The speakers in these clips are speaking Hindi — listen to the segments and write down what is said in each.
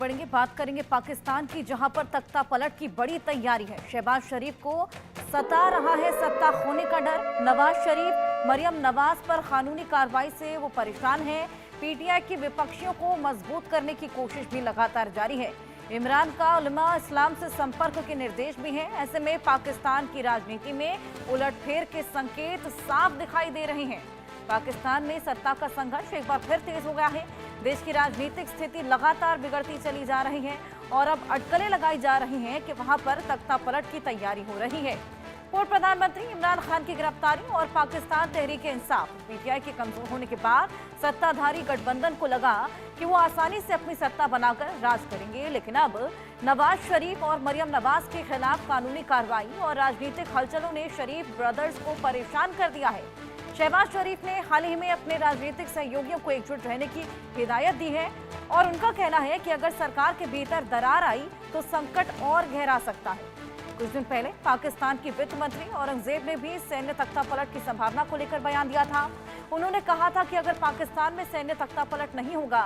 बढ़ेंगे, बात करेंगे पाकिस्तान की, जहां पर तख्ता पलट की बड़ी तैयारी है। शहबाज शरीफ को सता रहा है सत्ता खोने का डर। नवाज शरीफ मरियम नवाज पर कानूनी कार्रवाई से वो परेशान है। पीटीआई की विपक्षियों को मजबूत करने की कोशिश भी लगातार जारी है। इमरान का उलमा इस्लाम से संपर्क के निर्देश भी हैं। ऐसे में पाकिस्तान की राजनीति में उलटफेर के संकेत साफ दिखाई दे रहे हैं। पाकिस्तान में सत्ता का संघर्ष एक बार फिर तेज हो गया है। देश की राजनीतिक स्थिति लगातार बिगड़ती चली जा रही है और अब अटकलें लगाई जा रही हैं कि वहां पर तख्ता पलट की तैयारी हो रही है। पूर्व प्रधानमंत्री इमरान खान की गिरफ्तारी और पाकिस्तान तहरीक इंसाफ पीटीआई के कमजोर होने के बाद सत्ताधारी गठबंधन को लगा कि वो आसानी से अपनी सत्ता बनाकर राज करेंगे, लेकिन अब नवाज शरीफ और मरियम नवाज के खिलाफ कानूनी कार्रवाई और राजनीतिक हलचलों ने शरीफ ब्रदर्स को परेशान कर दिया है। शहबाज शरीफ ने हाल ही में अपने राजनीतिक सहयोगियों को एकजुट रहने की हिदायत दी है और उनका कहना है कि अगर सरकार के भीतर दरार आई तो संकट और गहरा सकता है। कुछ दिन पहले पाकिस्तान की वित्त मंत्री औरंगजेब ने भी सैन्य तख्ता पलट की संभावना को लेकर बयान दिया था। उन्होंने कहा था कि अगर पाकिस्तान में सैन्य तख्ता पलट नहीं होगा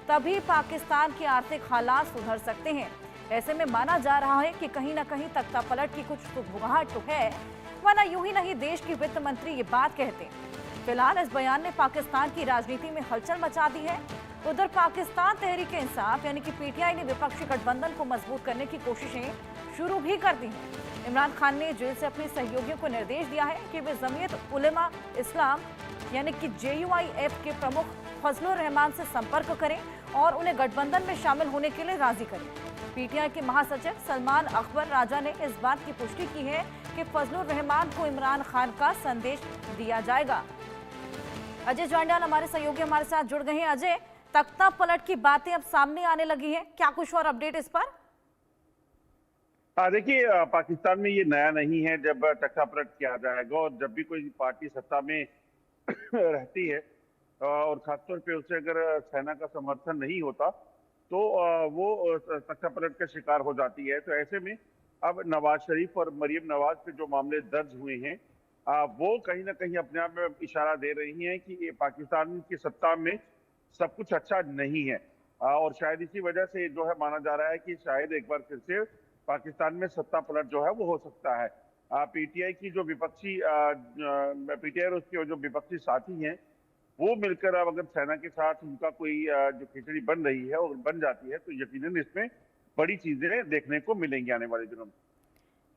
तभी पाकिस्तान के आर्थिक हालात सुधर सकते हैं। ऐसे में माना जा रहा है कि कहीं न कहीं तख्ता पलट की कुछ सुगबुगाहट तो है, वरना यूं ही नहीं देश की वित्त मंत्री ये बात कहते हैं। फिलहाल इस बयान ने पाकिस्तान की राजनीति में हलचल मचा दी है। उधर पाकिस्तान तहरीक इंसाफ यानी कि पीटीआई ने विपक्षी गठबंधन को मजबूत करने की कोशिशें शुरू भी कर दी हैं। इमरान खान ने जेल से अपने सहयोगियों को निर्देश दिया है कि वे जमीयत उलेमा इस्लाम यानी कि JUIF के प्रमुख फजलुर रहमान से संपर्क करें और उन्हें गठबंधन में शामिल होने के लिए राजी करें। पीटीआई के महासचिव सलमान अकबर राजा ने इस बात की पुष्टि की है कि फजलुर रहमान को इमरान खान का संदेश दिया जाएगा। अजय जांड्याल हमारे सहयोगी हमारे साथ जुड़ गए हैं। अजय, तख्ता पलट की बातें अब सामने आने लगी हैं, क्या कुछ और अपडेट इस पर? देखिए, पाकिस्तान में ये नया नहीं है जब तख्ता पलट किया जाएगा और जब भी कोई पार्टी सत्ता में रहती है और खासतौर पे उसे अगर सेना का समर्थन नहीं होता तो वो तख्ता पलट का शिकार हो जाती है। तो ऐसे में अब नवाज शरीफ और मरियम नवाज पे जो मामले दर्ज हुए हैं वो कहीं ना कहीं अपने आप में इशारा दे रही हैं कि ये पाकिस्तान की सत्ता में सब कुछ अच्छा नहीं है और शायद इसी वजह से जो है माना जा रहा है कि शायद एक बार फिर से पाकिस्तान में सत्ता पलट जो है वो हो सकता है। पीटीआई की जो विपक्षी पीटीआई और उसके जो विपक्षी साथी हैं वो मिलकर अब अगर सेना के साथ उनका कोई जो खिचड़ी बन रही है और बन जाती है तो यकीनन इसमें बड़ी चीजें देखने को मिलेंगी आने वाले दिनों में।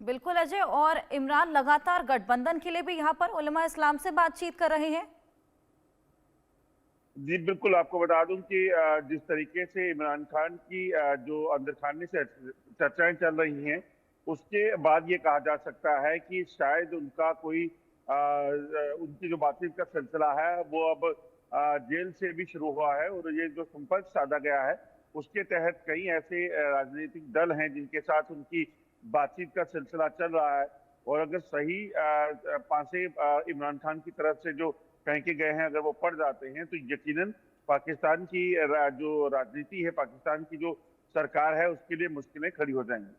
बिल्कुल अजय, और इमरान लगातार गठबंधन के लिए भी यहाँ पर उलमा इस्लाम से बातचीत कर रहे हैं। जी बिल्कुल, आपको बता दूं कि जिस तरीके से इमरान खान की जो अंदर खाने से चर्चाएं चल रही हैं उसके बाद ये कहा जा सकता है कि शायद उनका कोई उनकी जो बातचीत का सिलसिला है वो अब जेल से भी शुरू हुआ है और ये जो संपर्क साधा गया है उसके तहत कई ऐसे राजनीतिक दल हैं जिनके साथ उनकी बातचीत का सिलसिला चल रहा है और अगर सही पासे इमरान खान की तरफ से जो फेंके गए हैं अगर वो पड़ जाते हैं तो यकीनन पाकिस्तान की जो राजनीति है, पाकिस्तान की जो सरकार है उसके लिए मुश्किलें खड़ी हो जाएंगी।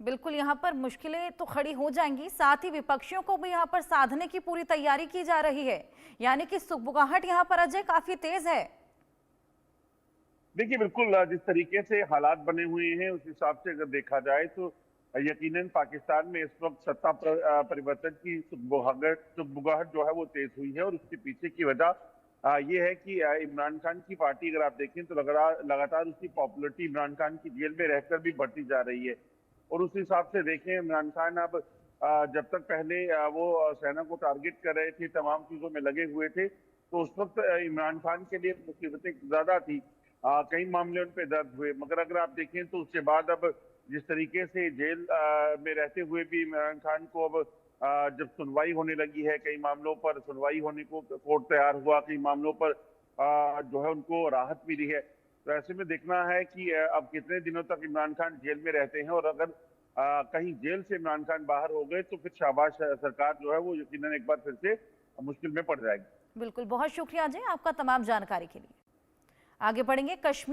बिल्कुल, यहाँ पर मुश्किलें तो खड़ी हो जाएंगी, साथ ही विपक्षियों को भी यहाँ पर साधने की पूरी तैयारी की जा रही है, यानी कि सुगबुगाहट यहाँ पर अजय काफी तेज है। देखिए बिल्कुल, जिस तरीके से हालात बने हुए हैं उस हिसाब से अगर देखा जाए तो यकीनन पाकिस्तान में इस वक्त सत्ता परिवर्तन की सुगबुगाहट जो है वो तेज हुई है और उसके पीछे की वजह ये है कि इमरान खान की पार्टी अगर आप देखें तो लगातार उसकी पॉपुलरिटी इमरान खान की जेल में रहकर भी बढ़ती जा रही है और उस हिसाब से देखें इमरान खान अब जब तक पहले वो सेना को टारगेट कर रहे थे, तमाम चीजों में लगे हुए थे तो उस वक्त इमरान खान के लिए मुसीबतें ज्यादा थी, कई मामले उन पे दर्ज हुए। मगर अगर आप देखें तो उसके बाद अब जिस तरीके से जेल में रहते हुए भी इमरान खान को अब जब सुनवाई होने लगी है, कई मामलों पर सुनवाई होने को कोर्ट तैयार हुआ, कई मामलों पर जो है उनको राहत मिली है। तो ऐसे में देखना है कि अब कितने दिनों तक इमरान खान जेल में रहते हैं और अगर कहीं जेल से इमरान खान बाहर हो गए तो फिर शाहबाज सरकार जो है वो यकीनन एक बार फिर से मुश्किल में पड़ जाएगी। बिल्कुल, बहुत शुक्रिया अजय आपका तमाम जानकारी के लिए। आगे बढ़ेंगे, कश्मीर